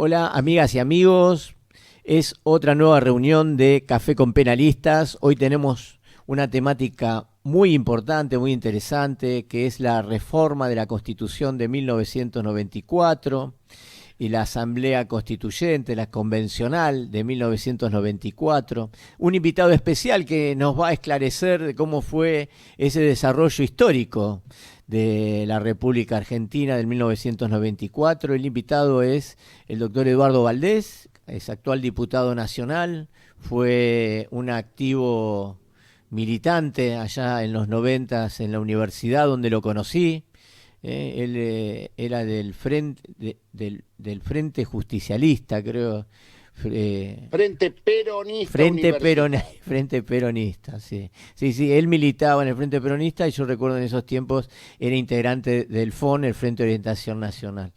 Hola, amigas y amigos. Es otra nueva reunión de Café con Penalistas. Hoy tenemos una temática muy importante, muy interesante, que es la reforma de la Constitución de 1994 y la Asamblea Constituyente, la Convencional de 1994. Un invitado especial que nos va a esclarecer de cómo fue ese desarrollo histórico de la República Argentina del 1994. El invitado es el doctor Eduardo Valdés, es actual diputado nacional, fue un activo militante allá en los 90 en la universidad donde lo conocí. Él era del Frente Justicialista, creo. Frente Peronista Universitario. Frente Peronista, sí. Sí, sí, él militaba en el Frente Peronista y yo recuerdo en esos tiempos era integrante del FON, el Frente de Orientación Nacional.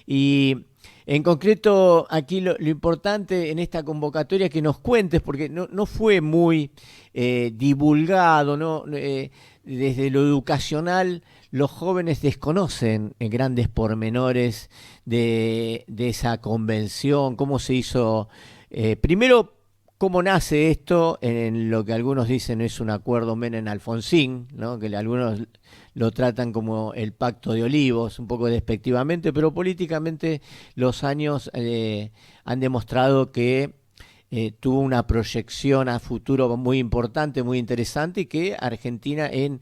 Y en concreto, aquí lo importante en esta convocatoria es que nos cuentes, porque no fue muy divulgado, ¿no? Desde lo educacional, los jóvenes desconocen grandes pormenores de esa convención, cómo se hizo. Primero, cómo nace esto en lo que algunos dicen es un acuerdo Menem-Alfonsín, ¿no? Que algunos lo tratan como el Pacto de Olivos, un poco despectivamente, pero políticamente los años han demostrado que tuvo una proyección a futuro muy importante, muy interesante, y que Argentina en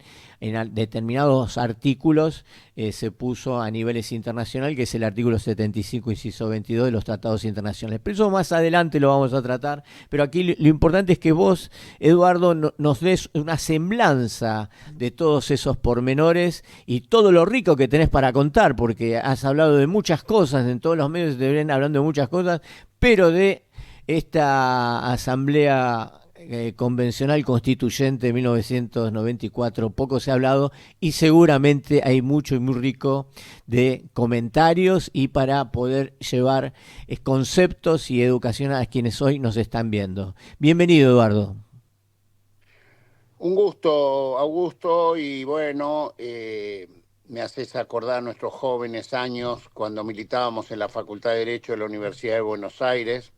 determinados artículos se puso a niveles internacionales, que es el artículo 75, inciso 22 de los tratados internacionales. Pero eso más adelante lo vamos a tratar, pero aquí lo importante es que vos, Eduardo, nos des una semblanza de todos esos pormenores y todo lo rico que tenés para contar, porque has hablado de muchas cosas, en todos los medios te ven hablando de muchas cosas, pero de esta asamblea convencional constituyente de 1994 poco se ha hablado y seguramente hay mucho y muy rico de comentarios y para poder llevar conceptos y educación a quienes hoy nos están viendo. Bienvenido, Eduardo. Un gusto, Augusto, y bueno, me haces acordar nuestros jóvenes años cuando militábamos en la Facultad de Derecho de la Universidad de Buenos Aires,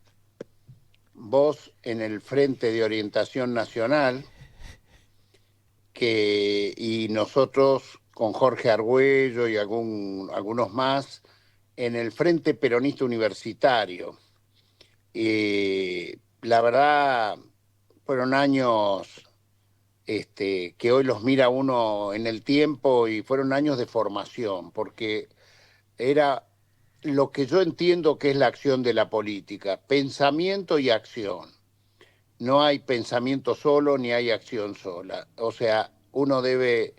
vos en el Frente de Orientación Nacional, y nosotros con Jorge Argüello y algunos más en el Frente Peronista Universitario. La verdad, fueron años que hoy los mira uno en el tiempo y fueron años de formación, porque era lo que yo entiendo que es la acción de la política, pensamiento y acción. No hay pensamiento solo ni hay acción sola. O sea, uno debe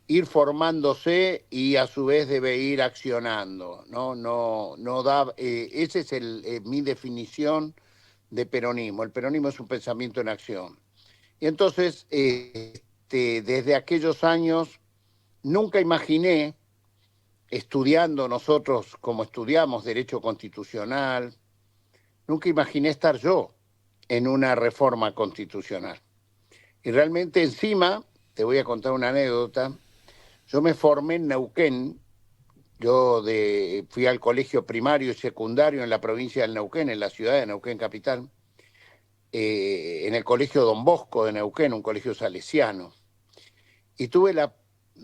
ir formándose y a su vez debe ir accionando, ¿no? No da, esa es mi definición de peronismo. El peronismo es un pensamiento en acción. Y entonces, desde aquellos años, nunca imaginé, estudiando nosotros como estudiamos Derecho Constitucional, nunca imaginé estar yo en una reforma constitucional. Y realmente encima, te voy a contar una anécdota, yo me formé en Neuquén, fui al colegio primario y secundario en la provincia del Neuquén, en la ciudad de Neuquén capital, en el colegio Don Bosco de Neuquén, un colegio salesiano. Y tuve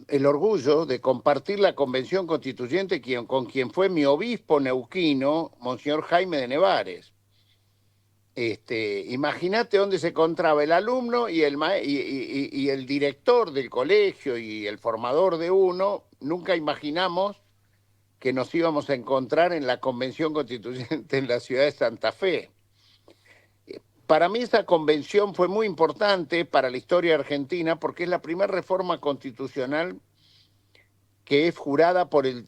el orgullo de compartir la convención constituyente con quien fue mi obispo neuquino, Monseñor Jaime de Nevares. Imagínate dónde se encontraba el alumno y el director del colegio y el formador de uno. Nunca imaginamos que nos íbamos a encontrar en la convención constituyente en la ciudad de Santa Fe. Para mí esa convención fue muy importante para la historia argentina porque es la primera reforma constitucional que es jurada por el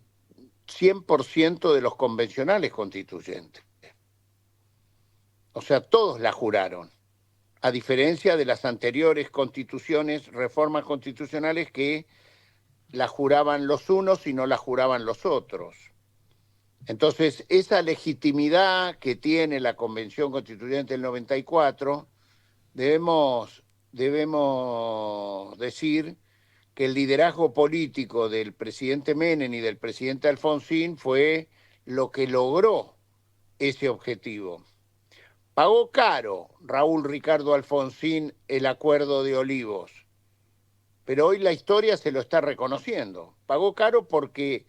100% de los convencionales constituyentes. O sea, todos la juraron, a diferencia de las anteriores constituciones, reformas constitucionales que la juraban los unos y no la juraban los otros. Entonces, esa legitimidad que tiene la Convención Constituyente del 94, debemos decir que el liderazgo político del presidente Menem y del presidente Alfonsín fue lo que logró ese objetivo. Pagó caro Raúl Ricardo Alfonsín el Acuerdo de Olivos, pero hoy la historia se lo está reconociendo. Pagó caro porque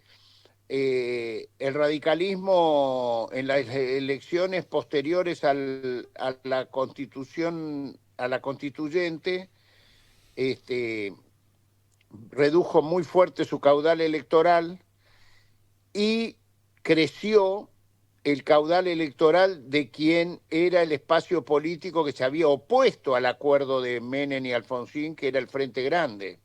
el radicalismo en las elecciones posteriores a la constitución, a la constituyente, este, redujo muy fuerte su caudal electoral y creció el caudal electoral de quien era el espacio político que se había opuesto al acuerdo de Menem y Alfonsín, que era el Frente Grande.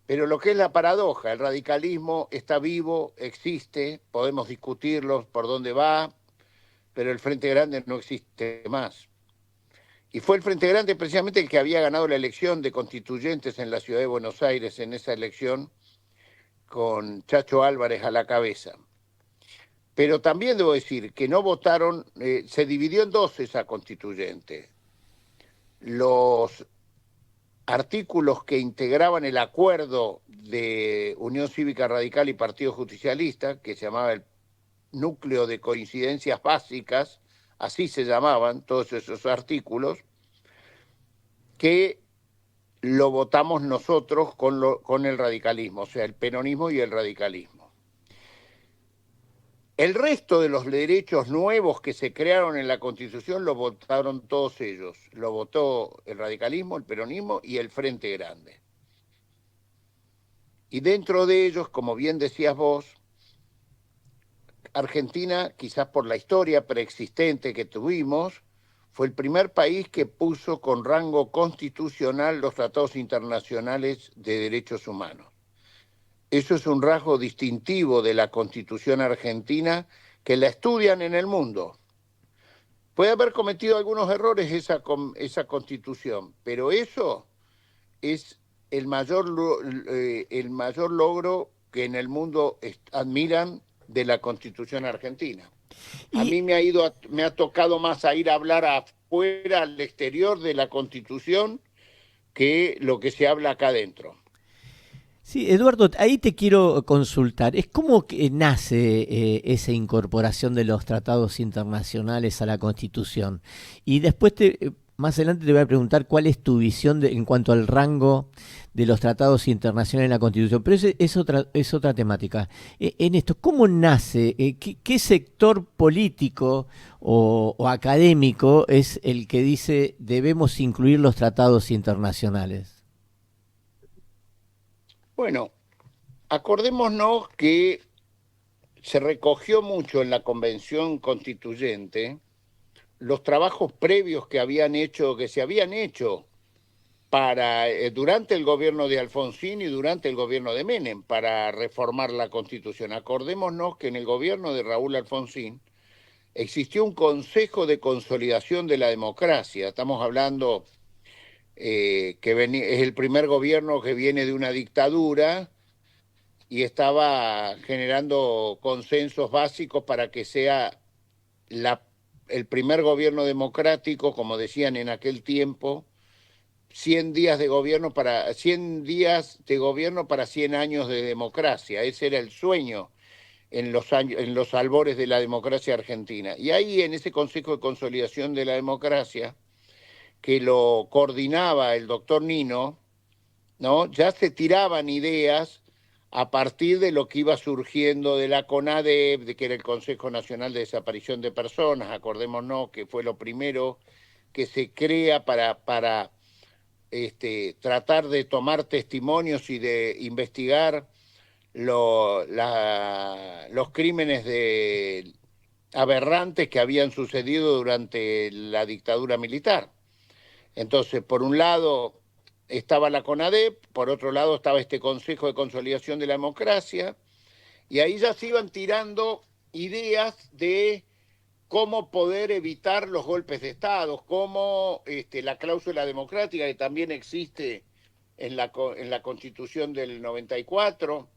Pero lo que es la paradoja, el radicalismo está vivo, existe, podemos discutirlo por dónde va, pero el Frente Grande no existe más. Y fue el Frente Grande precisamente el que había ganado la elección de constituyentes en la ciudad de Buenos Aires en esa elección, con Chacho Álvarez a la cabeza. Pero también debo decir que no votaron, se dividió en dos esa constituyente. Los artículos que integraban el acuerdo de Unión Cívica Radical y Partido Justicialista, que se llamaba el núcleo de coincidencias básicas, así se llamaban todos esos artículos, que lo votamos nosotros con el radicalismo, o sea, el peronismo y el radicalismo. El resto de los derechos nuevos que se crearon en la Constitución lo votaron todos ellos. Lo votó el radicalismo, el peronismo y el Frente Grande. Y dentro de ellos, como bien decías vos, Argentina, quizás por la historia preexistente que tuvimos, fue el primer país que puso con rango constitucional los tratados internacionales de derechos humanos. Eso es un rasgo distintivo de la Constitución argentina que la estudian en el mundo. Puede haber cometido algunos errores esa Constitución, pero eso es el mayor logro que en el mundo admiran de la Constitución argentina. A Y mí me ha tocado más a ir a hablar afuera, al exterior de la Constitución, que lo que se habla acá adentro. sí, Eduardo, ahí te quiero consultar. ¿Es cómo que nace esa incorporación de los tratados internacionales a la Constitución? Y después, más adelante, te voy a preguntar cuál es tu visión en cuanto al rango de los tratados internacionales en la Constitución. Pero es otra temática. En esto, ¿cómo nace? ¿Qué sector político o académico es el que dice debemos incluir los tratados internacionales? Bueno, acordémonos que se recogió mucho en la Convención Constituyente los trabajos previos que se habían hecho durante el gobierno de Alfonsín y durante el gobierno de Menem para reformar la Constitución. Acordémonos que en el gobierno de Raúl Alfonsín existió un Consejo de Consolidación de la Democracia. Estamos hablando es el primer gobierno que viene de una dictadura y estaba generando consensos básicos para que sea la, el primer gobierno democrático, como decían en aquel tiempo, 100 días de gobierno para 100 días de gobierno para 100 años de democracia. Ese era el sueño en los albores de la democracia argentina. Y ahí en ese Consejo de Consolidación de la Democracia, que lo coordinaba el doctor Nino, ¿no? Ya se tiraban ideas a partir de lo que iba surgiendo de la CONADEP, de que era el Consejo Nacional de Desaparición de Personas, acordémonos que fue lo primero que se crea para tratar de tomar testimonios y de investigar los crímenes aberrantes que habían sucedido durante la dictadura militar. Entonces, por un lado estaba la CONADEP, por otro lado estaba este Consejo de Consolidación de la Democracia, y ahí ya se iban tirando ideas de cómo poder evitar los golpes de Estado, cómo la cláusula democrática que también existe en la Constitución del 94,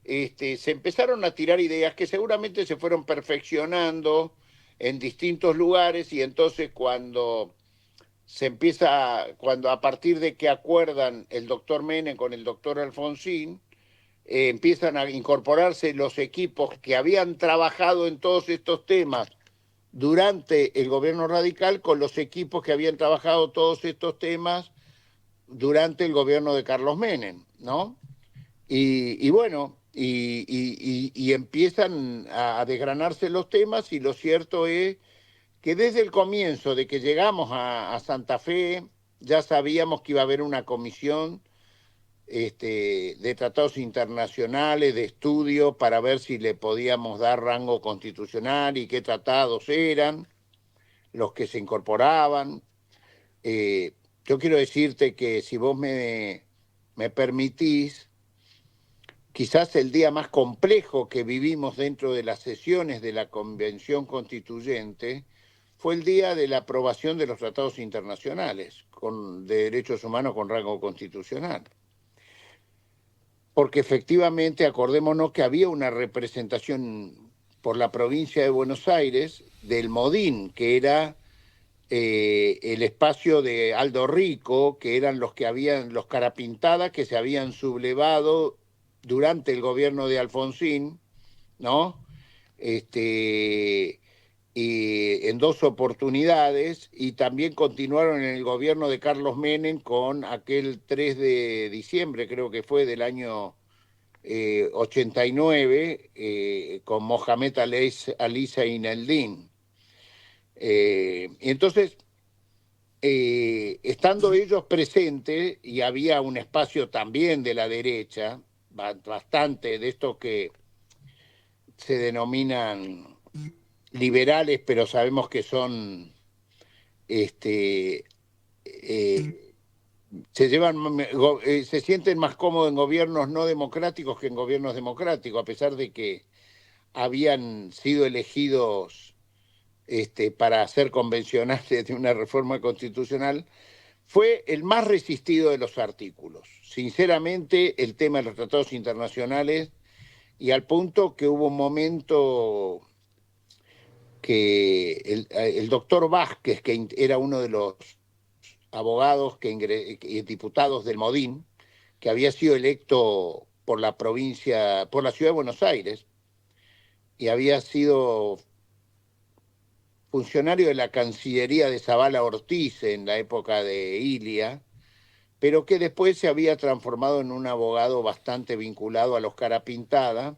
se empezaron a tirar ideas que seguramente se fueron perfeccionando en distintos lugares y entonces cuando a partir de que acuerdan el doctor Menem con el doctor Alfonsín, empiezan a incorporarse los equipos que habían trabajado en todos estos temas durante el gobierno radical con los equipos que habían trabajado todos estos temas durante el gobierno de Carlos Menem, ¿no? Y bueno, y empiezan a desgranarse los temas y lo cierto es que desde el comienzo de que llegamos a Santa Fe ya sabíamos que iba a haber una comisión de tratados internacionales, de estudio, para ver si le podíamos dar rango constitucional y qué tratados eran los que se incorporaban. Yo quiero decirte que si vos me permitís, quizás el día más complejo que vivimos dentro de las sesiones de la Convención Constituyente fue el día de la aprobación de los tratados internacionales de derechos humanos con rango constitucional. Porque efectivamente, acordémonos que había una representación por la provincia de Buenos Aires del Modín, que era el espacio de Aldo Rico, que eran los que habían, los carapintadas que se habían sublevado durante el gobierno de Alfonsín, ¿no? Y en dos oportunidades, y también continuaron en el gobierno de Carlos Menem con aquel 3 de diciembre, creo que fue del año 89, con Mohamed Ali Zaineldin. Entonces, estando ellos presentes, y había un espacio también de la derecha, bastante de estos que se denominan liberales, pero sabemos que son, eh, se sienten más cómodos en gobiernos no democráticos que en gobiernos democráticos, a pesar de que habían sido elegidos para ser convencionales de una reforma constitucional. Fue el más resistido de los artículos. Sinceramente, el tema de los tratados internacionales, y al punto que hubo un momento que el doctor Vázquez, que era uno de los abogados y diputados del Modín, que había sido electo por la provincia, por la ciudad de Buenos Aires, y había sido funcionario de la Cancillería de Zavala Ortiz en la época de Ilia, pero que después se había transformado en un abogado bastante vinculado a los Carapintada,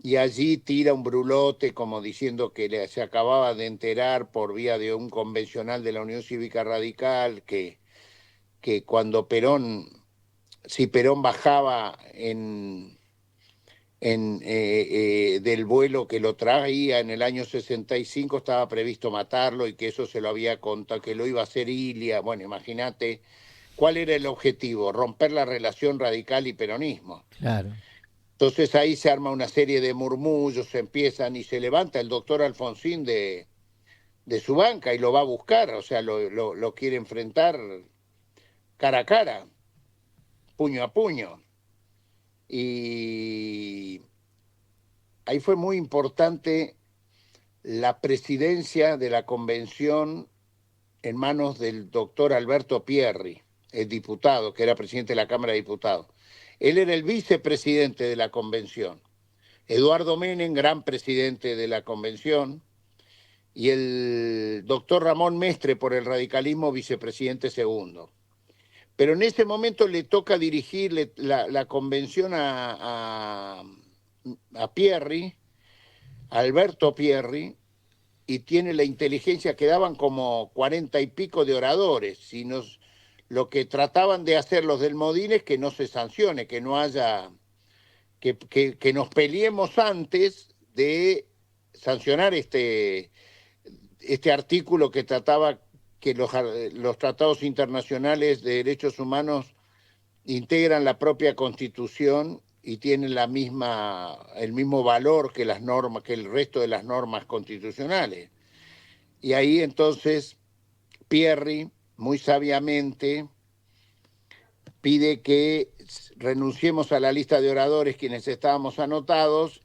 y allí tira un brulote como diciendo que se acababa de enterar por vía de un convencional de la Unión Cívica Radical que cuando si Perón bajaba del vuelo que lo traía en el año 65, estaba previsto matarlo y que eso se lo había contado, que lo iba a hacer Ilia. Bueno, imagínate cuál era el objetivo: romper la relación radical y peronismo. Claro. Entonces ahí se arma una serie de murmullos, se empiezan y se levanta el doctor Alfonsín de su banca y lo va a buscar, o sea, lo quiere enfrentar cara a cara, puño a puño. Y ahí fue muy importante la presidencia de la convención en manos del doctor Alberto Pierri, el diputado, que era presidente de la Cámara de Diputados. Él era el vicepresidente de la convención. Eduardo Menem, gran presidente de la convención, y el doctor Ramón Mestre, por el radicalismo, vicepresidente segundo. Pero en ese momento le toca dirigir la convención a Pierri, a Alberto Pierri, y tiene la inteligencia que daban como 40 y pico de oradores. Lo que trataban de hacer los del Modín es que no se sancione, que no haya, que nos peleemos antes de sancionar este artículo que trataba que los tratados internacionales de derechos humanos integran la propia Constitución y tienen el mismo valor que las normas, que el resto de las normas constitucionales. Y ahí entonces Pierri, muy sabiamente, pide que renunciemos a la lista de oradores quienes estábamos anotados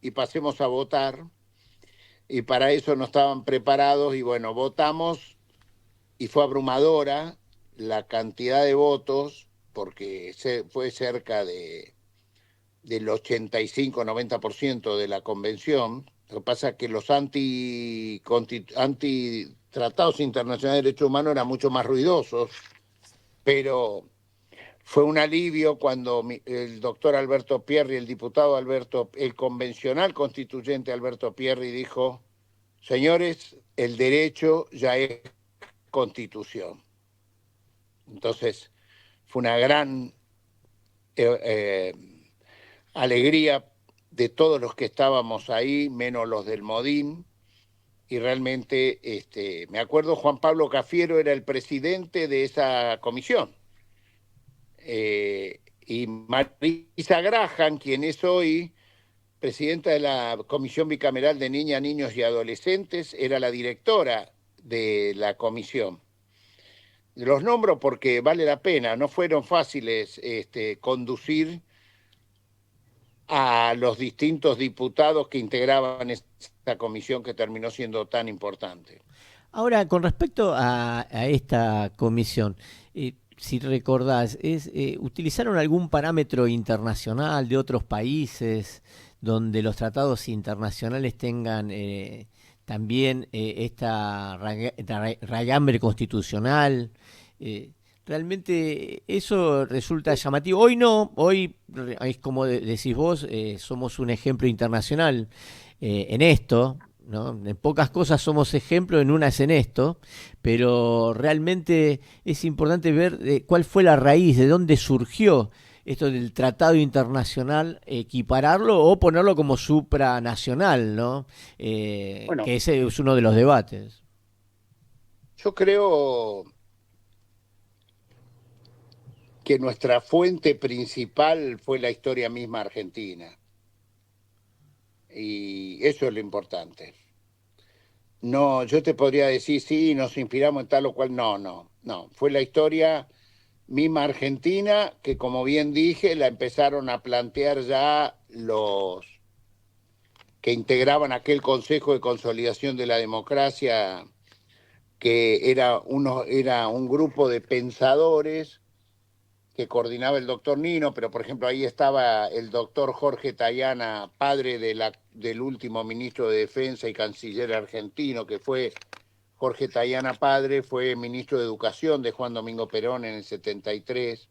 y pasemos a votar. Y para eso no estaban preparados y bueno, votamos y fue abrumadora la cantidad de votos porque fue cerca de del 85-90% de la convención. Lo que pasa es que los antitratados internacionales de derechos humanos eran mucho más ruidosos, pero fue un alivio cuando el doctor Alberto Pierri, el convencional constituyente Alberto Pierri dijo: señores, el derecho ya es constitución. Entonces fue una gran alegría de todos los que estábamos ahí, menos los del Modín, y realmente me acuerdo, Juan Pablo Cafiero era el presidente de esa comisión, y Marisa Graham, quien es hoy presidenta de la Comisión Bicameral de Niñas, Niños y Adolescentes, era la directora de la comisión. Los nombro porque vale la pena, no fueron fáciles conducir a los distintos diputados que integraban esta comisión que terminó siendo tan importante. Ahora, con respecto a esta comisión, si recordás, ¿utilizaron algún parámetro internacional de otros países donde los tratados internacionales tengan también esta raigambre constitucional? Realmente eso resulta llamativo. Hoy no, hoy es como decís vos, somos un ejemplo internacional en esto, ¿no? En pocas cosas somos ejemplo, en una es en esto, pero realmente es importante ver cuál fue la raíz, de dónde surgió esto del tratado internacional, equipararlo o ponerlo como supranacional, ¿no? Bueno, que ese es uno de los debates. yo creo que nuestra fuente principal fue la historia misma argentina. Y eso es lo importante. No, yo te podría decir, sí, nos inspiramos en tal o cual. No, no, no. Fue la historia misma argentina que, como bien dije, la empezaron a plantear ya los que integraban aquel Consejo de Consolidación de la Democracia, que era un grupo de pensadores que coordinaba el doctor Nino, pero por ejemplo ahí estaba el doctor Jorge Tayana, padre del último ministro de Defensa y canciller argentino, que fue Jorge Tayana padre, fue ministro de Educación de Juan Domingo Perón en el 73,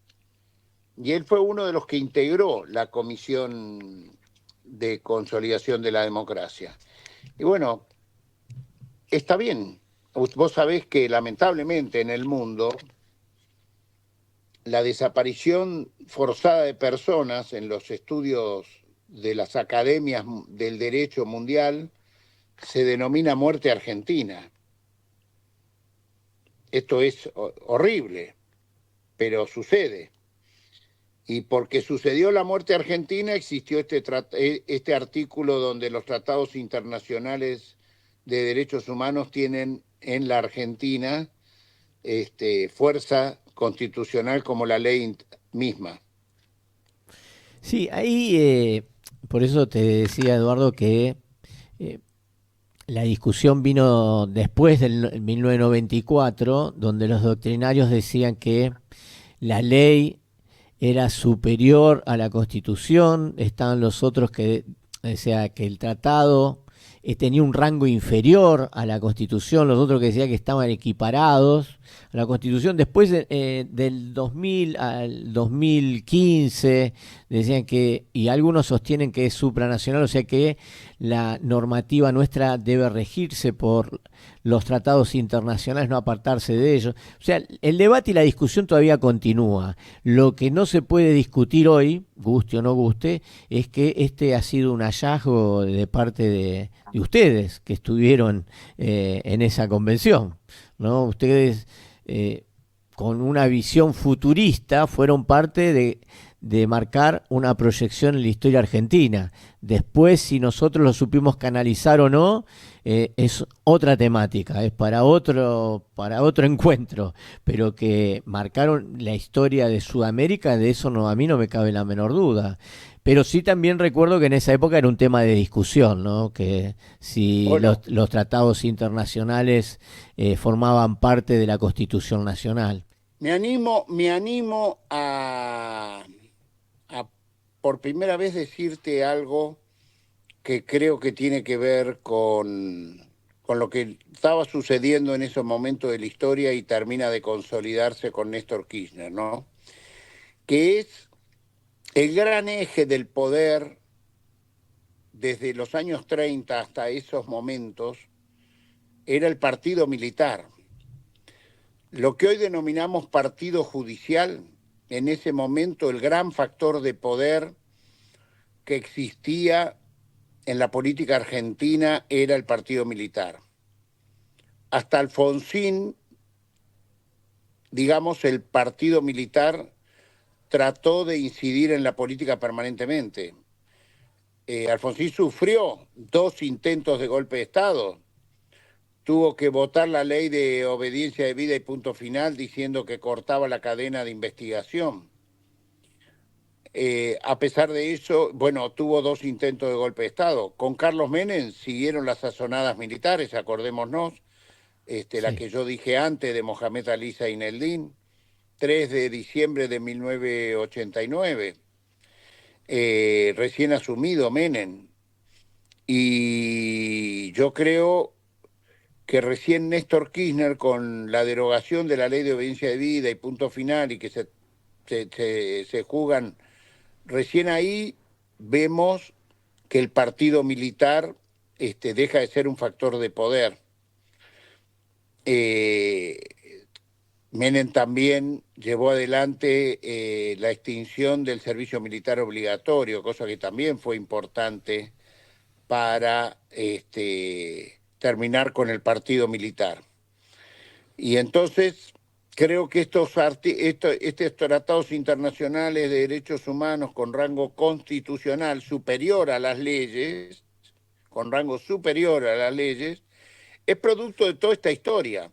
y él fue uno de los que integró la Comisión de Consolidación de la Democracia. Y bueno, está bien, vos sabés que lamentablemente en el mundo la desaparición forzada de personas en los estudios de las academias del derecho mundial se denomina muerte argentina. Esto es horrible, pero sucede. Y porque sucedió la muerte argentina, existió este artículo donde los tratados internacionales de derechos humanos tienen en la Argentina fuerza constitucional como la ley misma. Sí, ahí por eso te decía, Eduardo, que eh, la discusión vino después del 1994, donde los doctrinarios decían que la ley era superior a la Constitución, estaban los otros que, o sea, que el tratado tenía un rango inferior a la Constitución, los otros que decían que estaban equiparados a la Constitución. Después del 2000 al 2015 decían que, y algunos sostienen que es supranacional, o sea que la normativa nuestra debe regirse por los tratados internacionales, no apartarse de ellos. O sea, el debate y la discusión todavía continúa. Lo que no se puede discutir hoy, guste o no guste, es que este ha sido un hallazgo de parte de ustedes que estuvieron en esa convención, ¿no? Ustedes con una visión futurista fueron parte de marcar una proyección en la historia argentina. Después, si nosotros lo supimos canalizar o no, es otra temática, es para otro encuentro, pero que marcaron la historia de Sudamérica, de eso no, a mí no me cabe la menor duda. Pero sí también recuerdo que en esa época era un tema de discusión, ¿no? Que si Bueno, los tratados internacionales formaban parte de la Constitución Nacional. me animo a por primera vez decirte algo que creo que tiene que ver con lo que estaba sucediendo en esos momentos de la historia y termina de consolidarse con Néstor Kirchner, ¿no? Que es el gran eje del poder desde los años 30 hasta esos momentos, era el partido militar. Lo que hoy denominamos partido judicial, en ese momento el gran factor de poder que existía en la política argentina era el partido militar. Hasta Alfonsín, digamos, el partido militar trató de incidir en la política permanentemente. Alfonsín sufrió 2 intentos de golpe de Estado. Tuvo que votar la ley de obediencia debida y punto final diciendo que cortaba la cadena de investigación. A pesar de eso, bueno, tuvo 2 intentos de golpe de Estado. Con Carlos Menem siguieron las sazonadas militares, acordémonos, la Sí. que yo dije antes de Mohamed Ali Zaineldin, 3 de diciembre de 1989, recién asumido Menem. Y yo creo que recién Néstor Kirchner, con la derogación de la ley de obediencia debida y punto final, y que se juzgan, recién ahí vemos que el partido militar deja de ser un factor de poder. Menem también llevó adelante la extinción del servicio militar obligatorio, cosa que también fue importante para terminar con el partido militar. Y entonces creo que estos tratados internacionales de derechos humanos con rango constitucional superior a las leyes, con rango superior a las leyes, es producto de toda esta historia.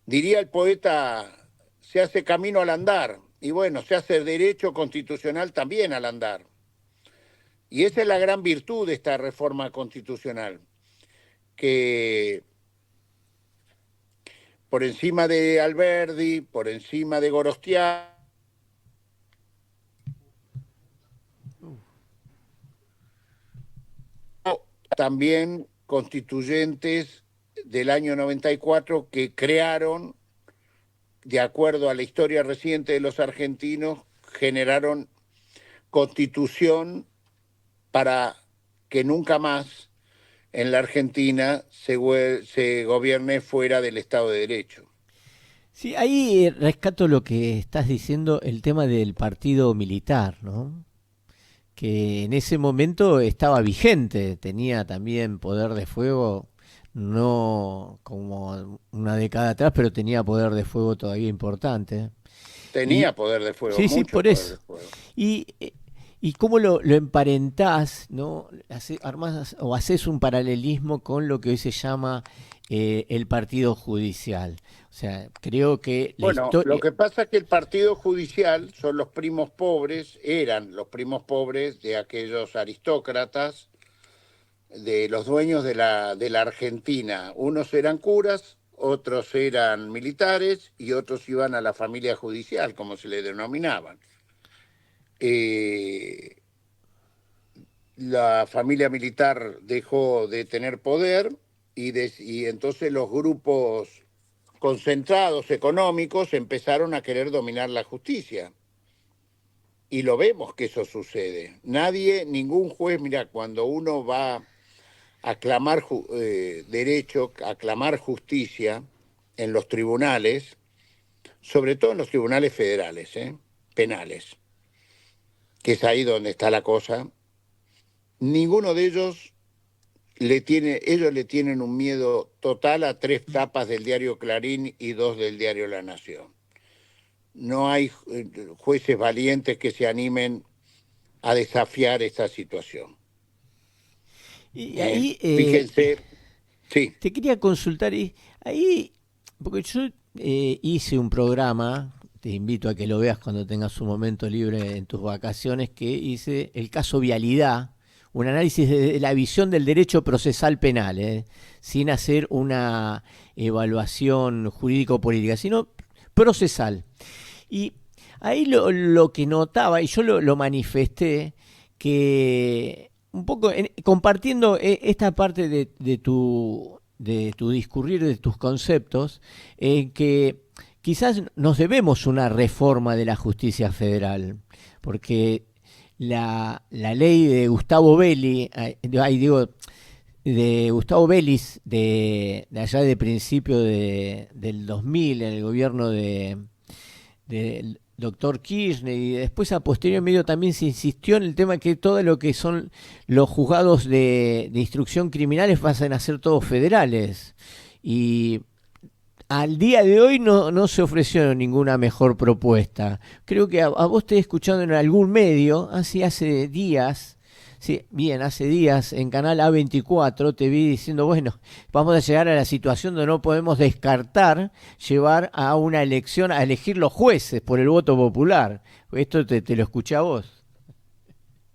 Diría el poeta, se hace camino al andar, y bueno, se hace derecho constitucional también al andar. Y esa es la gran virtud de esta reforma constitucional, que por encima de Alberdi, por encima de Gorostiaga, también constituyentes del año 94 que crearon, de acuerdo a la historia reciente de los argentinos, generaron constitución para que nunca más en la Argentina se gobierne fuera del Estado de Derecho. Sí, ahí rescato lo que estás diciendo, el tema del partido militar, ¿no? Que en ese momento estaba vigente, tenía también poder de fuego, no como una década atrás, pero tenía poder de fuego todavía importante. Y Tenía poder de fuego, sí, sí, mucho por poder de eso. fuego. Y, eh, y cómo lo emparentás, ¿no? Armás o haces un paralelismo con lo que hoy se llama el partido judicial. O sea, creo que la Bueno, lo historia... que pasa es que el partido judicial son los primos pobres, eran los primos pobres de aquellos aristócratas, de los dueños de la Argentina. Unos eran curas, otros eran militares y otros iban a la familia judicial, como se le denominaban. Eh, la familia militar dejó de tener poder y entonces los grupos concentrados económicos empezaron a querer dominar la justicia. Y lo vemos que eso sucede. Nadie, ningún juez, mira, cuando uno va a clamar derecho, a clamar justicia en los tribunales, sobre todo en los tribunales federales, penales, que es ahí donde está la cosa, ninguno de ellos ellos le tienen un miedo total a 3 tapas del diario Clarín y 2 del diario La Nación. No hay jueces valientes que se animen a desafiar esta situación. Y ahí Fíjense, sí, te quería consultar, ahí, porque yo hice un programa, te invito a que lo veas cuando tengas un momento libre en tus vacaciones, que hice el caso Vialidad, un análisis de la visión del derecho procesal penal, sin hacer una evaluación jurídico-política, sino procesal. Y ahí lo que notaba, y yo lo manifesté, que un poco compartiendo esta parte de tu discurrir, de tus conceptos, que quizás nos debemos una reforma de la justicia federal, porque la ley de Gustavo Belli, ahí digo, de Gustavo Vélez, de allá de principio del 2000, en el gobierno del doctor Kirchner, y después a posterior medio también se insistió en el tema que todo lo que son los juzgados de instrucción criminales pasan a ser todos federales. Y al día de hoy no se ofreció ninguna mejor propuesta. Creo que a vos te he escuchado en algún medio, así hace días, sí, bien, hace días en Canal A24 te vi diciendo, bueno, vamos a llegar a la situación donde no podemos descartar llevar a una elección, a elegir los jueces por el voto popular. Esto te lo escuché a vos.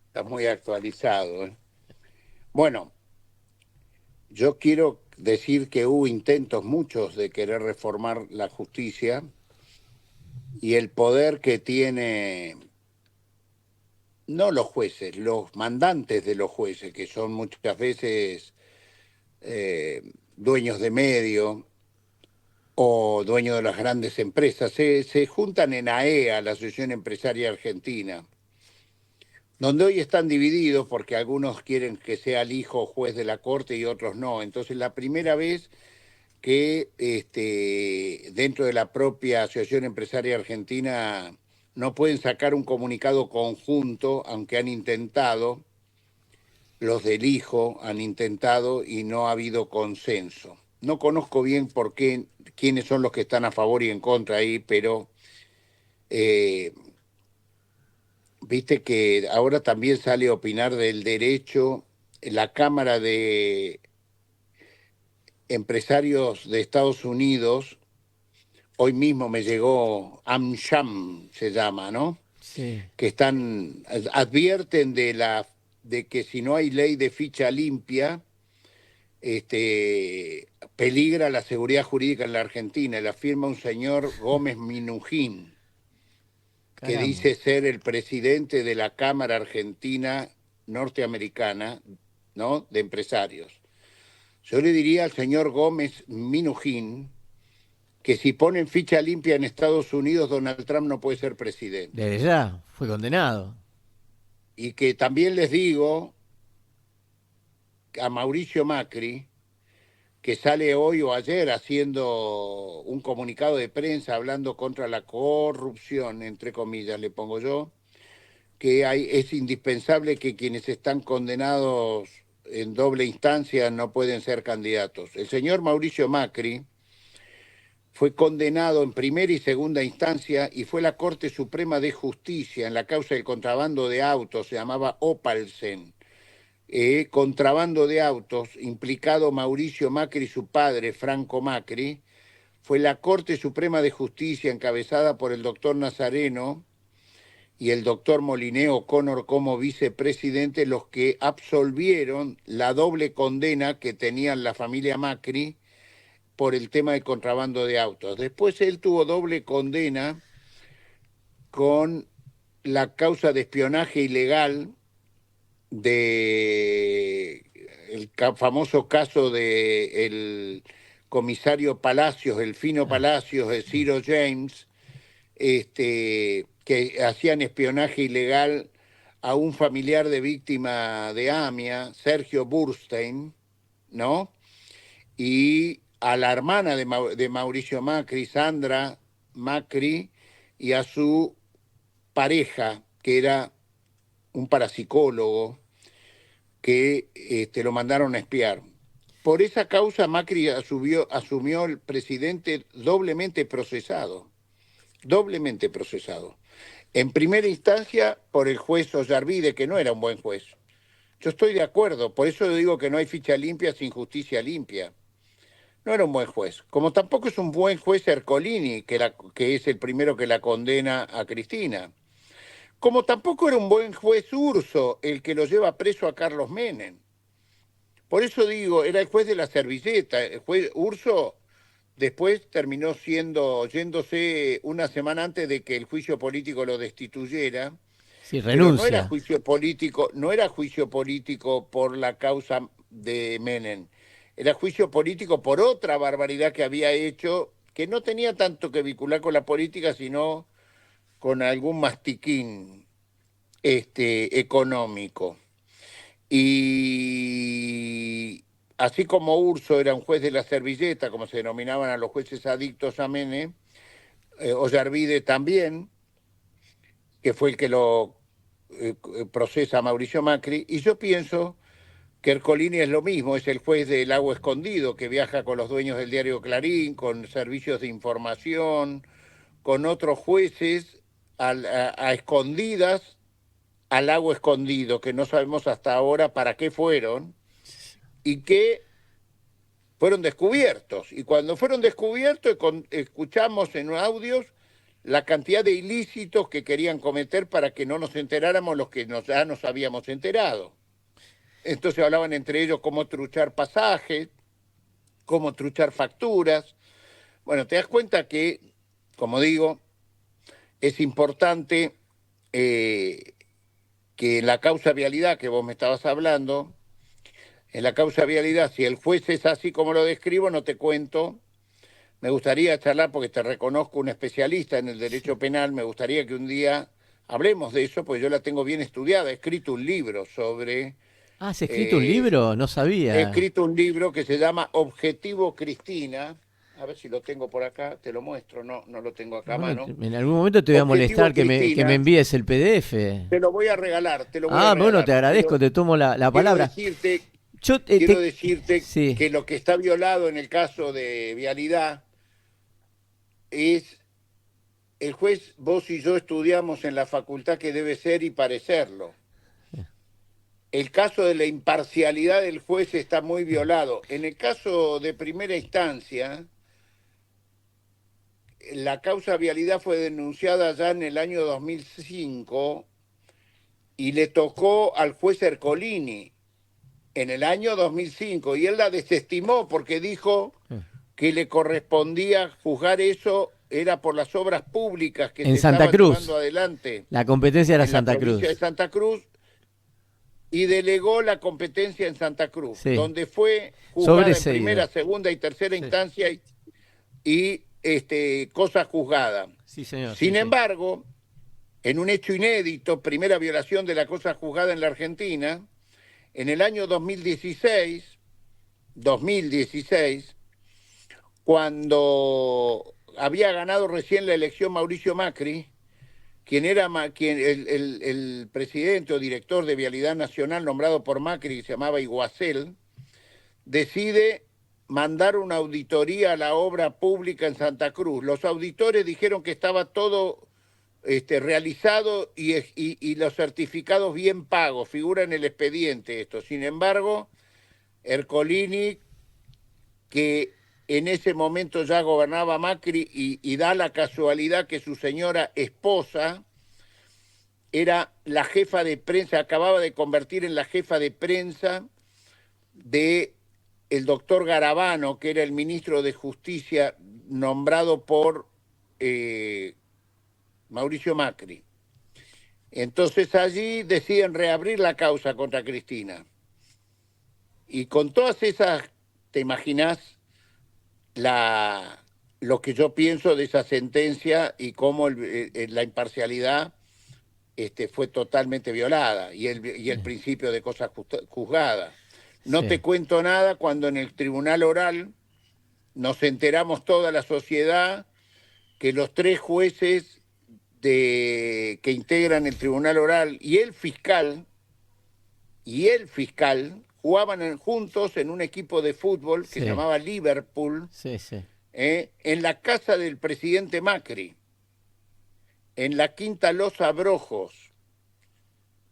Está muy actualizado, ¿eh? Bueno, yo quiero decir que hubo intentos muchos de querer reformar la justicia y el poder que tiene, no los jueces, los mandantes de los jueces, que son muchas veces dueños de medio o dueños de las grandes empresas, se juntan en AEA, la Asociación Empresaria Argentina, donde hoy están divididos porque algunos quieren que sea el hijo juez de la corte y otros no. Entonces, la primera vez que dentro de la propia Asociación Empresaria Argentina no pueden sacar un comunicado conjunto, aunque han intentado, los del hijo han intentado y no ha habido consenso. No conozco bien por qué, quiénes son los que están a favor y en contra ahí, pero eh, viste que ahora también sale a opinar del derecho la Cámara de Empresarios de Estados Unidos. Hoy mismo me llegó AmSham, se llama, ¿no? Sí, Que advierten de que si no hay ley de ficha limpia, peligra la seguridad jurídica en la Argentina. La firma un señor Gómez Minujín, que caramba. dice ser el presidente de la Cámara Argentina Norteamericana, ¿no? De empresarios. Yo le diría al señor Gómez Minujín que si ponen ficha limpia en Estados Unidos, Donald Trump no puede ser presidente. Desde ya, fue condenado. Y que también les digo a Mauricio Macri, que sale hoy o ayer haciendo un comunicado de prensa hablando contra la corrupción, entre comillas le pongo yo, que es indispensable que quienes están condenados en doble instancia no pueden ser candidatos. El señor Mauricio Macri fue condenado en primera y segunda instancia y fue la Corte Suprema de Justicia en la causa del contrabando de autos, se llamaba Opalsen, contrabando de autos, implicado Mauricio Macri y su padre, Franco Macri. Fue la Corte Suprema de Justicia encabezada por el doctor Nazareno y el doctor Molineo O'Connor como vicepresidente los que absolvieron la doble condena que tenían la familia Macri por el tema del contrabando de autos. Después él tuvo doble condena con la causa de espionaje ilegal de el famoso caso de el comisario Palacios, el Fino Ah, Palacios, de sí, Ciro James, que hacían espionaje ilegal a un familiar de víctima de AMIA, Sergio Burstein, ¿no? Y a la hermana de Mauricio Macri, Sandra Macri, y a su pareja, que era un parapsicólogo, que lo mandaron a espiar. Por esa causa Macri asumió el presidente doblemente procesado. En primera instancia por el juez Ollarvide, que no era un buen juez. Yo estoy de acuerdo, por eso digo que no hay ficha limpia sin justicia limpia. No era un buen juez. Como tampoco es un buen juez Ercolini, que es el primero que la condena a Cristina. Como tampoco era un buen juez Urso, el que lo lleva preso a Carlos Menem. Por eso digo, era el juez de la servilleta. El juez Urso después terminó yéndose una semana antes de que el juicio político lo destituyera, Sí, pero no era renuncia. juicio político, no era juicio político por la causa de Menem, era juicio político por otra barbaridad que había hecho, que no tenía tanto que vincular con la política, sino con algún mastiquín económico. Y así como Urso era un juez de la servilleta, como se denominaban a los jueces adictos a Menem, Ollarvide también, que fue el que lo procesa a Mauricio Macri, y yo pienso que Ercolini es lo mismo, es el juez del Lago Escondido, que viaja con los dueños del diario Clarín, con servicios de información, con otros jueces a escondidas al Lago Escondido, que no sabemos hasta ahora para qué fueron, y que fueron descubiertos. Y cuando fueron descubiertos, escuchamos en audios la cantidad de ilícitos que querían cometer para que no nos enteráramos los que ya nos habíamos enterado. Entonces hablaban entre ellos cómo truchar pasajes, cómo truchar facturas. Bueno, te das cuenta que, como digo, es importante que en la causa vialidad que vos me estabas hablando, en la causa vialidad, si el juez es así como lo describo, no te cuento. Me gustaría charlar, porque te reconozco un especialista en el derecho penal, me gustaría que un día hablemos de eso, porque yo la tengo bien estudiada. He escrito un libro sobre... Ah, ¿has escrito un libro? No He sabía. escrito un libro que se llama Objetivo Cristina. A ver si lo tengo por acá, te lo muestro, no, no lo tengo acá a Bueno, mano. en algún momento te voy a Objetivo molestar que me Cristina, envíes el PDF. te lo voy a regalar, te lo voy a Ah, bueno, te regalar. agradezco, te tomo la Quiero palabra. decirte, Yo quiero decirte sí, que lo que está violado en el caso de vialidad es el juez, vos y yo estudiamos en la facultad que debe ser y parecerlo. El caso de la imparcialidad del juez está muy violado. En el caso de primera instancia, la causa vialidad fue denunciada ya en el año 2005 y le tocó al juez Ercolini en el año 2005 y él la desestimó porque dijo que le correspondía juzgar eso, era por las obras públicas que en se Santa estaban llevando Cruz. adelante La competencia era en la Santa provincia de Cruz. Santa Cruz, y delegó la competencia en Santa Cruz, Sí, donde fue juzgada en sobreseído. primera, segunda y tercera Sí, instancia y cosa juzgada. sí, señor, sí, Sin sí. embargo, en un hecho inédito, primera violación de la cosa juzgada en la Argentina, en el año 2016, cuando había ganado recién la elección Mauricio Macri, quien era el presidente o director de Vialidad Nacional nombrado por Macri, que se llamaba Iguacel, decide mandar una auditoría a la obra pública en Santa Cruz. Los auditores dijeron que estaba todo realizado y los certificados bien pagos, figura en el expediente esto. Sin embargo, Ercolini, que en ese momento ya gobernaba Macri y da la casualidad que su señora esposa era la jefa de prensa, acababa de convertir en la jefa de prensa de el doctor Garabano, que era el ministro de Justicia nombrado por Mauricio Macri. Entonces allí deciden reabrir la causa contra Cristina. Y con todas esas, te imaginás lo que yo pienso de esa sentencia y cómo la imparcialidad fue totalmente violada y el principio de cosas juzgadas. No Sí. te cuento nada cuando en el tribunal oral nos enteramos toda la sociedad que los tres jueces que integran el tribunal oral y el fiscal jugaban juntos en un equipo de fútbol que se Sí, llamaba Liverpool, sí, sí. en la casa del presidente Macri, en la Quinta Los Abrojos,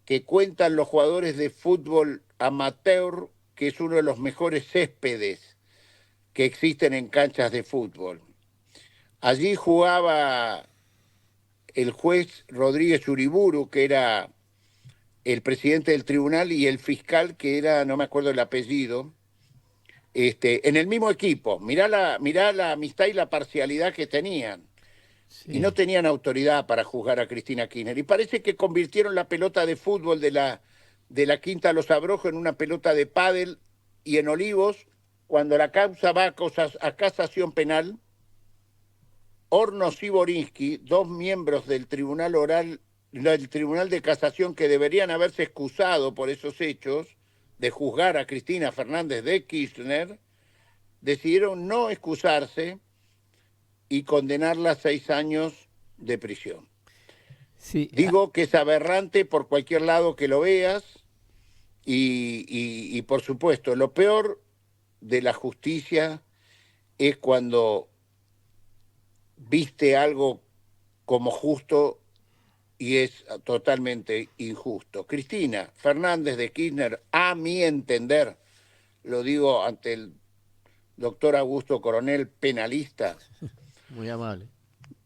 que cuentan los jugadores de fútbol amateur, que es uno de los mejores céspedes que existen en canchas de fútbol. Allí jugaba el juez Rodríguez Uriburu, que era el presidente del tribunal, y el fiscal, que era, no me acuerdo el apellido, en el mismo equipo. Mirá la amistad y la parcialidad que tenían. y no Sí. tenían autoridad para juzgar a Cristina Kirchner. Y parece que convirtieron la pelota de fútbol de la Quinta Los Abrojos en una pelota de pádel y en Olivos, cuando la causa va a casación penal, Hornos y Borinsky, dos miembros del Tribunal Oral, del Tribunal de Casación que deberían haberse excusado por esos hechos de juzgar a Cristina Fernández de Kirchner, decidieron no excusarse y condenarla a 6 años de prisión. Sí, Digo que es aberrante por cualquier lado que lo veas y por supuesto, lo peor de la justicia es cuando viste algo como justo y es totalmente injusto. Cristina Fernández de Kirchner, a mi entender, lo digo ante el doctor Augusto Coronel, penalista, muy amable.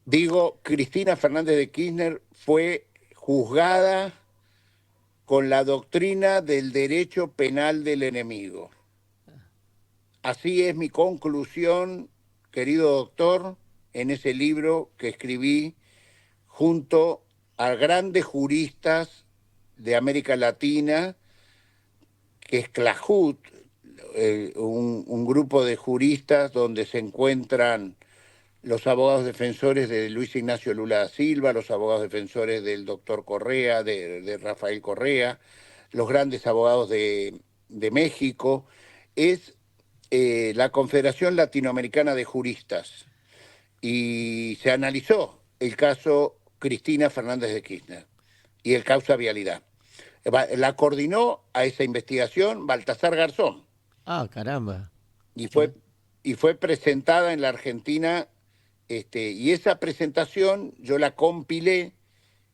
digo, Cristina Fernández de Kirchner fue juzgada con la doctrina del derecho penal del enemigo. Así es mi conclusión, querido doctor, en ese libro que escribí junto a grandes juristas de América Latina, que es CLAJUT, un grupo de juristas donde se encuentran los abogados defensores de Luis Ignacio Lula da Silva, los abogados defensores del doctor Correa, de Rafael Correa, los grandes abogados de México. Es la Confederación Latinoamericana de Juristas. Y se analizó el caso Cristina Fernández de Kirchner y el causa vialidad. La coordinó a esa investigación Baltasar Garzón Ah, caramba. y Yo- fue presentada en la Argentina, y esa presentación yo la compilé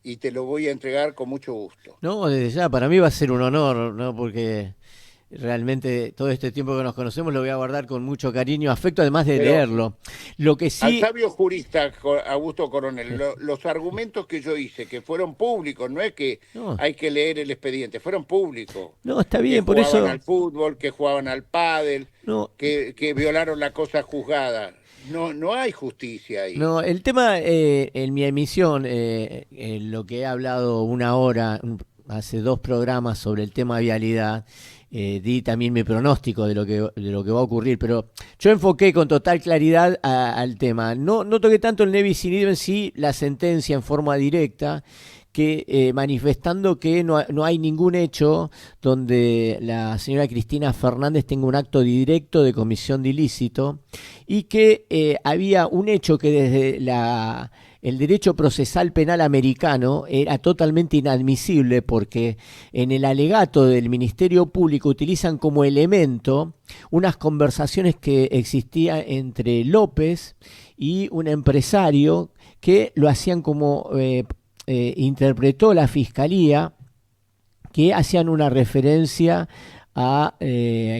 y te lo voy a entregar con mucho gusto. No, desde ya, para mí va a ser un honor, ¿no? Porque realmente todo este tiempo que nos conocemos lo voy a guardar con mucho cariño, afecto, además de Pero leerlo. Lo que al sí, sabio jurista Augusto Coronel, los argumentos que yo hice, que fueron públicos, no es que no, hay que leer el expediente, fueron públicos, no, está que bien, por jugaban al eso, fútbol, que jugaban al pádel, no, que violaron la cosa juzgada. No, no hay justicia ahí. no, el tema en mi emisión, en lo que he hablado una hora, hace dos programas sobre el tema vialidad, di también mi pronóstico de lo que va a ocurrir, pero yo enfoqué con total claridad al tema. No, no toqué tanto el Nevis in idem en sí, la sentencia en forma directa, que manifestando que no hay ningún hecho donde la señora Cristina Fernández tenga un acto directo de comisión de ilícito y que había un hecho que desde el derecho procesal penal americano era totalmente inadmisible porque en el alegato del Ministerio Público utilizan como elemento unas conversaciones que existían entre López y un empresario que lo hacían como interpretó la fiscalía, que hacían una referencia a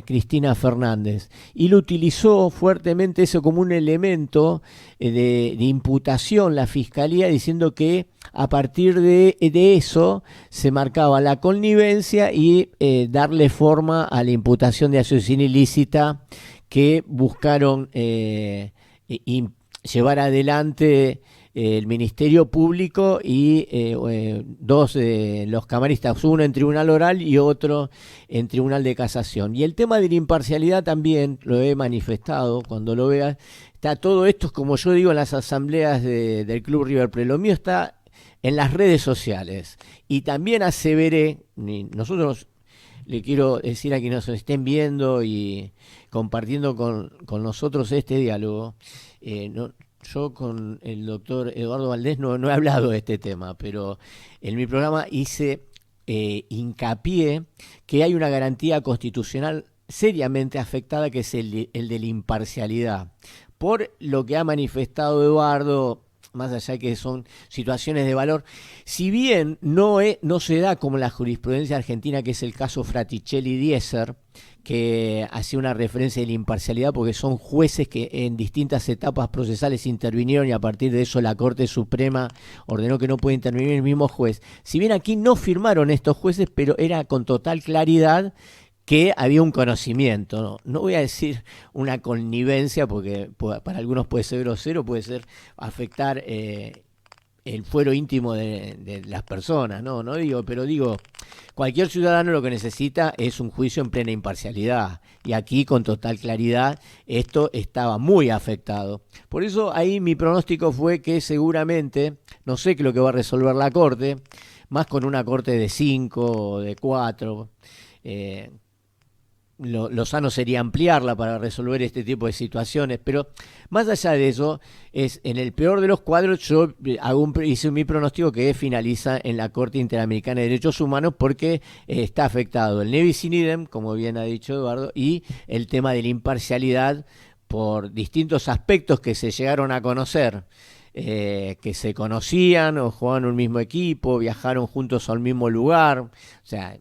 Cristina Fernández y lo utilizó fuertemente eso como un elemento de imputación la fiscalía, diciendo que a partir de eso se marcaba la connivencia y darle forma a la imputación de asociación ilícita que buscaron llevar adelante el Ministerio Público y dos de los camaristas, uno en tribunal oral y otro en tribunal de casación. Y el tema de la imparcialidad también lo he manifestado, cuando lo veas, está todo esto, como yo digo, en las asambleas del Club River Plate. Lo mío está en las redes sociales. Y también aseveré, nosotros le quiero decir a quienes nos estén viendo y compartiendo con nosotros este diálogo, yo con el doctor Eduardo Valdés no he hablado de este tema, pero en mi programa hice hincapié que hay una garantía constitucional seriamente afectada, que es el de la imparcialidad. Por lo que ha manifestado Eduardo, más allá que son situaciones de valor, si bien no se da como la jurisprudencia argentina, que es el caso Fraticelli-Dieser, que hacía una referencia de la imparcialidad porque son jueces que en distintas etapas procesales intervinieron y a partir de eso la Corte Suprema ordenó que no puede intervenir el mismo juez. Si bien aquí no firmaron estos jueces, pero era con total claridad que había un conocimiento, no voy a decir una connivencia, porque para algunos puede ser grosero, puede ser afectar el fuero íntimo de las personas, no digo, pero digo, cualquier ciudadano lo que necesita es un juicio en plena imparcialidad, y aquí con total claridad esto estaba muy afectado. Por eso ahí mi pronóstico fue que seguramente, no sé qué es lo que va a resolver la Corte, más con una Corte de 5 o de 4, lo sano sería ampliarla para resolver este tipo de situaciones, pero más allá de eso, en el peor de los cuadros, yo hice mi pronóstico que finaliza en la Corte Interamericana de Derechos Humanos, porque está afectado el nebis in idem, como bien ha dicho Eduardo, y el tema de la imparcialidad por distintos aspectos que se llegaron a conocer. Que se conocían o jugaban en un mismo equipo, viajaron juntos al mismo lugar, o sea,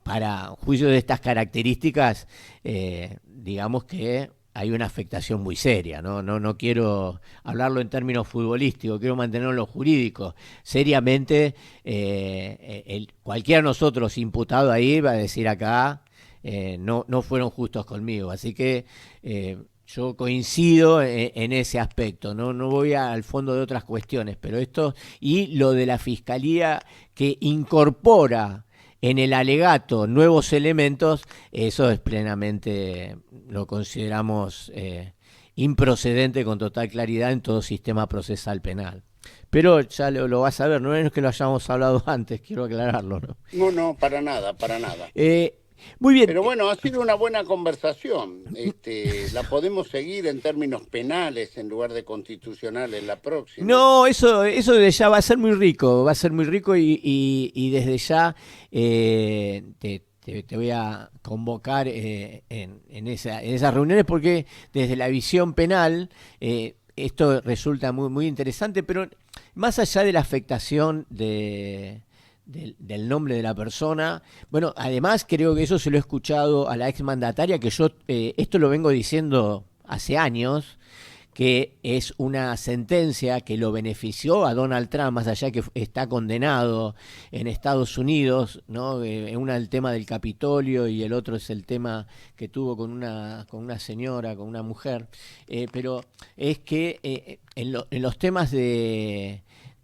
para juicios de estas características, digamos que hay una afectación muy seria, no quiero hablarlo en términos futbolísticos, quiero mantenerlo en lo jurídico. Seriamente, cualquiera de nosotros imputado ahí va a decir acá, no fueron justos conmigo, así que yo coincido en ese aspecto, no voy al fondo de otras cuestiones, pero esto y lo de la Fiscalía que incorpora en el alegato nuevos elementos, eso es plenamente, lo consideramos improcedente con total claridad en todo sistema procesal penal. Pero ya lo vas a ver, no es que lo hayamos hablado antes, quiero aclararlo, ¿no? No, para nada, para nada. Muy bien. Pero bueno, ha sido una buena conversación. La podemos seguir en términos penales en lugar de constitucionales la próxima. No, eso desde ya va a ser muy rico, y desde ya te voy a convocar en esas reuniones, porque desde la visión penal esto resulta muy, muy interesante, pero más allá de la afectación del nombre de la persona. Bueno, además creo que eso se lo he escuchado a la exmandataria, que yo esto lo vengo diciendo hace años, que es una sentencia que lo benefició a Donald Trump, más allá que está condenado en Estados Unidos, ¿no? Una el tema del Capitolio y el otro es el tema que tuvo con una señora, con una mujer, pero es que en los temas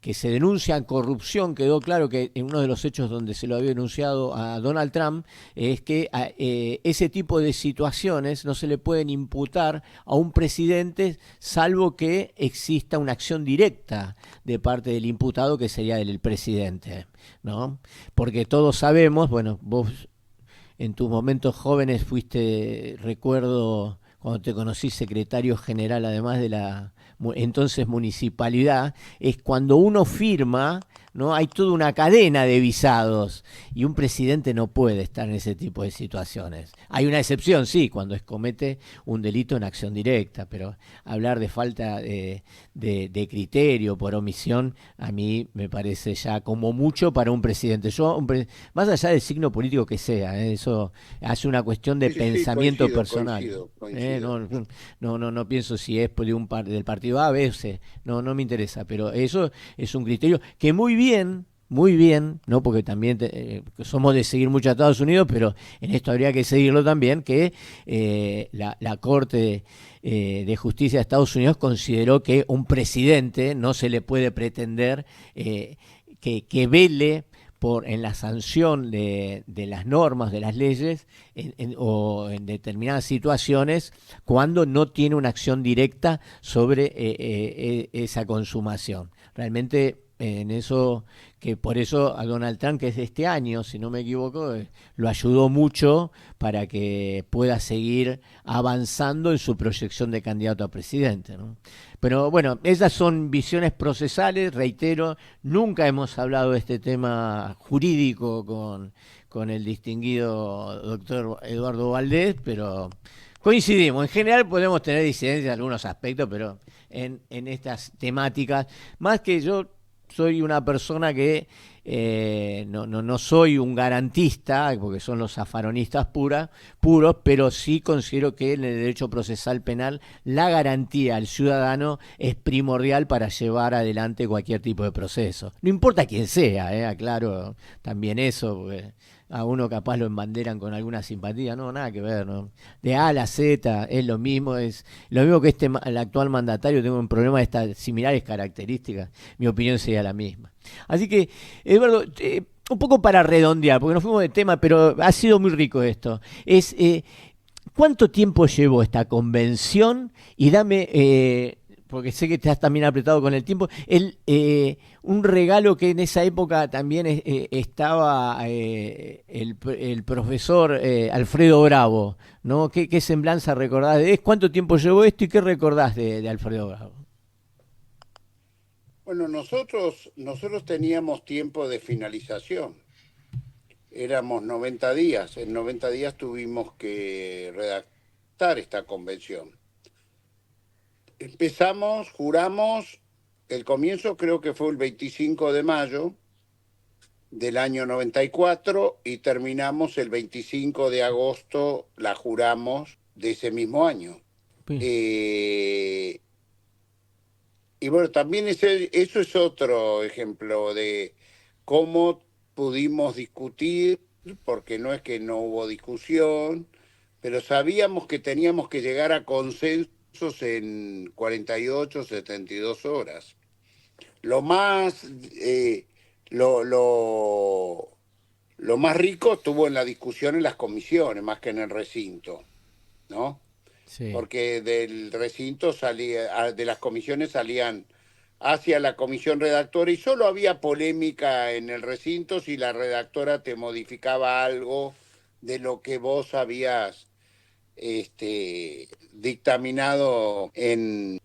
que se denuncian corrupción, quedó claro que en uno de los hechos donde se lo había denunciado a Donald Trump, es que ese tipo de situaciones no se le pueden imputar a un presidente salvo que exista una acción directa de parte del imputado, que sería el presidente, ¿no? Porque todos sabemos, bueno, vos en tus momentos jóvenes fuiste, recuerdo, cuando te conocí, secretario general, además de la entonces municipalidad, es cuando uno firma, ¿no? Hay toda una cadena de visados y un presidente no puede estar en ese tipo de situaciones. Hay una excepción, sí, cuando comete un delito en acción directa, pero hablar de falta de criterio por omisión, a mí me parece ya como mucho para un presidente. Más allá del signo político que sea, eso hace una cuestión de pensamiento personal. Coincido. No pienso si es del partido A, B o C, no me interesa, pero eso es un criterio que muy bien, ¿no? Porque también somos de seguir mucho a Estados Unidos, pero en esto habría que seguirlo también, que la Corte de Justicia de Estados Unidos consideró que un presidente no se le puede pretender que vele en la sanción de las normas, de las leyes, o en determinadas situaciones, cuando no tiene una acción directa sobre esa consumación. Realmente en eso, que por eso a Donald Trump, que es de este año, si no me equivoco, lo ayudó mucho para que pueda seguir avanzando en su proyección de candidato a presidente, ¿no? Pero bueno, esas son visiones procesales, reitero, nunca hemos hablado de este tema jurídico con el distinguido doctor Eduardo Valdés, pero coincidimos. En general podemos tener disidencias en algunos aspectos, pero en estas temáticas, más que yo soy una persona que no soy un garantista, porque son los zafaronistas puros, pero sí considero que en el derecho procesal penal la garantía al ciudadano es primordial para llevar adelante cualquier tipo de proceso. No importa quién sea, aclaro también eso, porque a uno capaz lo embanderan con alguna simpatía, no, nada que ver, ¿no? De A a la Z es lo mismo que el actual mandatario tenga un problema de estas similares características, mi opinión sería la misma. Así que, Eduardo, un poco para redondear, porque nos fuimos de tema, pero ha sido muy rico esto, ¿cuánto tiempo llevó esta convención? Y dame, porque sé que estás también apretado con el tiempo, un regalo que en esa época también estaba el profesor Alfredo Bravo, ¿no? ¿Qué semblanza recordás de él? ¿Cuánto tiempo llevó esto y qué recordás de Alfredo Bravo? Bueno, nosotros teníamos tiempo de finalización. Éramos 90 días. En 90 días tuvimos que redactar esta convención. Empezamos, juramos, el comienzo creo que fue el 25 de mayo del año 94 y terminamos el 25 de agosto, la juramos de ese mismo año. Sí. Y bueno, también eso es otro ejemplo de cómo pudimos discutir, porque no es que no hubo discusión, pero sabíamos que teníamos que llegar a consensos en 48, 72 horas. Lo más, lo, lo, lo más rico estuvo en la discusión en las comisiones, más que en el recinto, ¿no? Sí. Porque del recinto salía, de las comisiones salían hacia la comisión redactora y solo había polémica en el recinto si la redactora te modificaba algo de lo que vos habías dictaminado en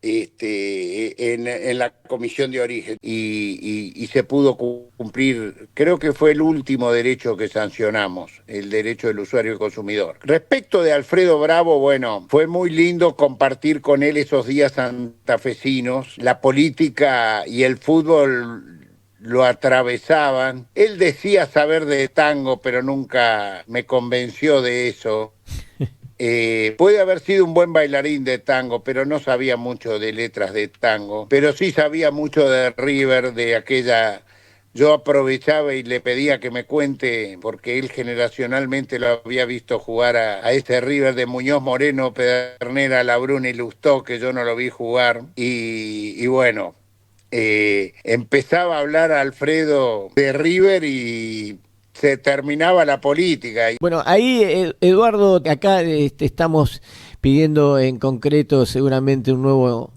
la comisión de origen y se pudo cumplir, creo que fue el último derecho que sancionamos, el derecho del usuario y consumidor. Respecto de Alfredo Bravo, bueno, fue muy lindo compartir con él esos días santafesinos, la política y el fútbol lo atravesaban. Él decía saber de tango, pero nunca me convenció de eso. Puede haber sido un buen bailarín de tango, pero no sabía mucho de letras de tango, pero sí sabía mucho de River, de aquella... Yo aprovechaba y le pedía que me cuente, porque él generacionalmente lo había visto jugar a ese River de Muñoz Moreno, Pedernera, Labruna y Lustó, que yo no lo vi jugar, y bueno, empezaba a hablar a Alfredo de River y se terminaba la política. Bueno, ahí, Eduardo, acá estamos pidiendo en concreto seguramente un nuevo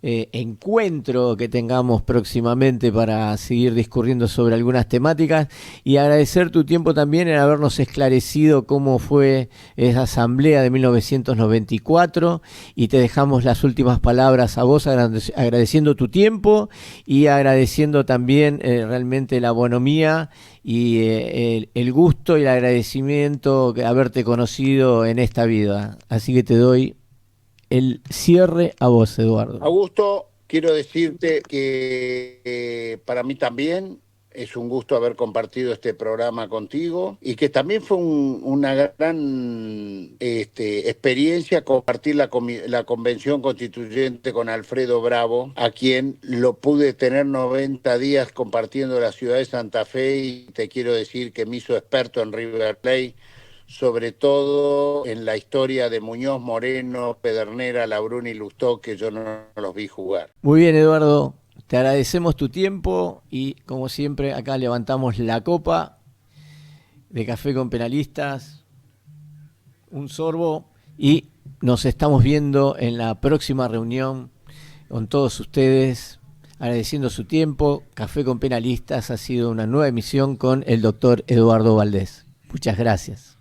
encuentro que tengamos próximamente para seguir discurriendo sobre algunas temáticas y agradecer tu tiempo también en habernos esclarecido cómo fue esa asamblea de 1994 y te dejamos las últimas palabras a vos agradeciendo tu tiempo y agradeciendo también realmente la bonomía y el gusto y el agradecimiento de haberte conocido en esta vida. Así que te doy el cierre a vos, Eduardo. Augusto, quiero decirte que para mí también es un gusto haber compartido este programa contigo y que también fue una gran experiencia compartir la convención constituyente con Alfredo Bravo, a quien lo pude tener 90 días compartiendo la ciudad de Santa Fe y te quiero decir que me hizo experto en River Plate, sobre todo en la historia de Muñoz Moreno, Pedernera, Labruna y Lustó, que yo no los vi jugar. Muy bien, Eduardo, te agradecemos tu tiempo y como siempre acá levantamos la copa de café con penalistas, un sorbo y nos estamos viendo en la próxima reunión con todos ustedes, agradeciendo su tiempo. Café con penalistas ha sido una nueva emisión con el doctor Eduardo Valdés. Muchas gracias.